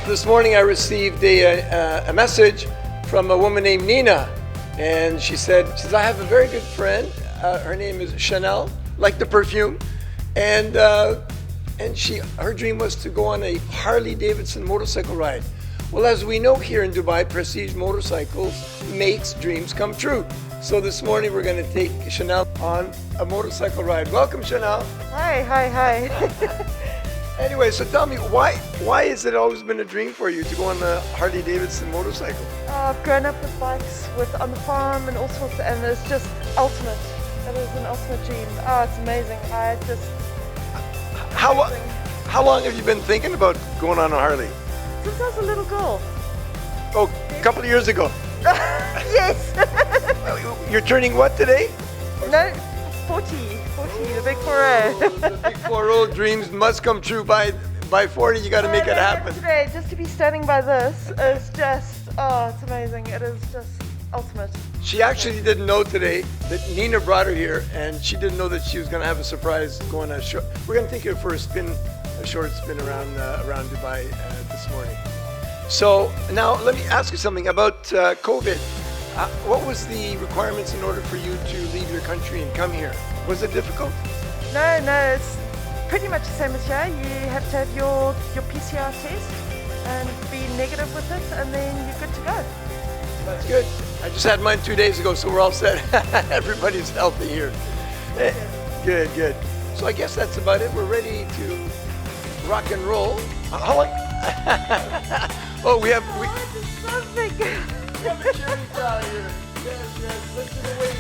This morning I received a message from a woman named Nina, and she said, I have a very good friend. Her name is Chanel, like the perfume, and her dream was to go on a Harley Davidson motorcycle ride. Well, as we know here in Dubai, Prestige Motorcycles makes dreams come true. So this morning we're going to take Chanel on a motorcycle ride. Welcome, Chanel. Hi. Anyway, so tell me, why has it always been a dream for you to go on a Harley Davidson motorcycle? I've grown up with bikes, on the farm and all sorts, and it's just ultimate. It is an ultimate dream. Oh, it's amazing. How long have you been thinking about going on a Harley? Since I was a little girl. Oh, a couple of years ago. Yes. You're turning what today? No, 40, the big 40. The big 40 dreams must come true by 40. You got to make it happen. Today, just to be standing by this is just, it's amazing. It is just ultimate. She actually didn't know today that Nina brought her here, and she didn't know that she was going to have a surprise going on a short. We're going to take her for a short spin around Dubai this morning. So now let me ask you something about COVID. What was the requirements in order for you to leave your country and come here? Was it difficult? No, it's pretty much the same as here. You have to have your PCR test and be negative with it, and then you're good to go. That's good. I just had mine 2 days ago, so we're all set. Everybody's healthy here. Good. So I guess that's about it. We're ready to rock and roll. How long? Oh, we have Something. We have a cheering crowd here. Yes, listen to wait.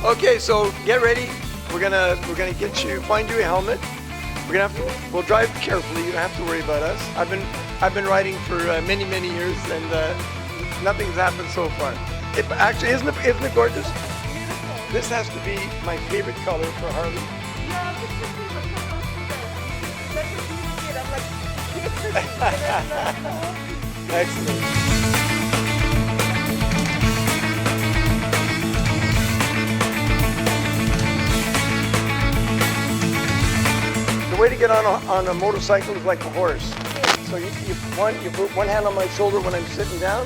Okay, so get ready. We're gonna find you a helmet. We'll drive carefully. You don't have to worry about us. I've been riding for many years, and nothing's happened so far. Actually, isn't it gorgeous? This has to be my favorite color for Harley. Yeah, I'm just thinking of that's what you did. I'm like, yes. Excellent. The way to get on a motorcycle is like a horse. So you put one hand on my shoulder when I'm sitting down,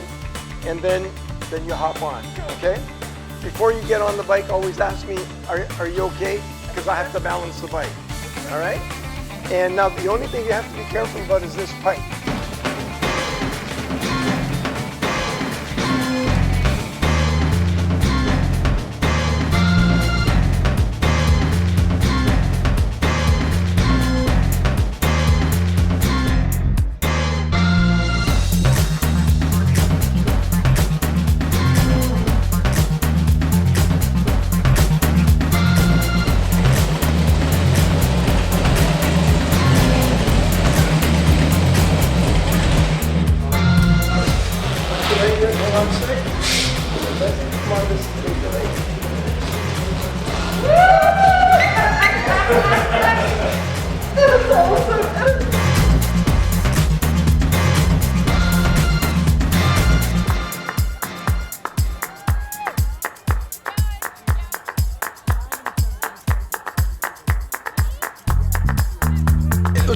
and then you hop on. Okay? Before you get on the bike, always ask me, are you okay? Because I have to balance the bike. All right? And now the only thing you have to be careful about is this pipe.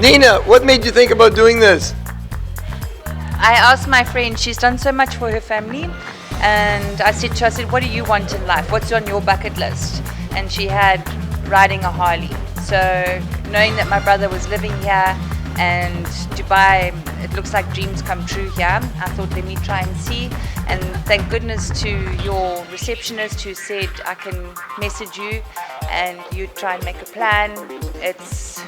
Nina, what made you think about doing this? I asked my friend, she's done so much for her family, and I said to her, what do you want in life? What's on your bucket list? And she had riding a Harley. So knowing that my brother was living here and Dubai, it looks like dreams come true here, I thought let me try and see. And thank goodness to your receptionist who said I can message you and you try and make a plan. It's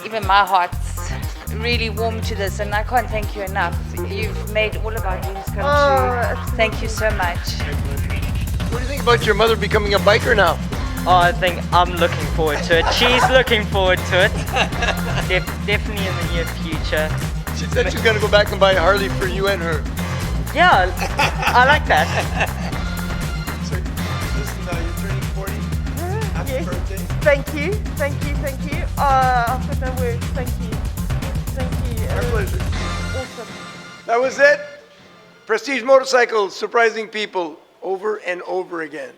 even my heart's really warm to this, and I can't thank you enough. You've made all of our dreams come true. Thank you so much. What do you think about your mother becoming a biker now? Oh, I think I'm looking forward to it. She's looking forward to it. Definitely in the near future. She said she's going to go back and buy a Harley for you and her. Yeah, I like that. So, listen, you're turning 40. Happy Yes. birthday. Thank you. I've got no words. Thank you. My pleasure. Awesome. That was it. Prestige Motorcycles, surprising people over and over again.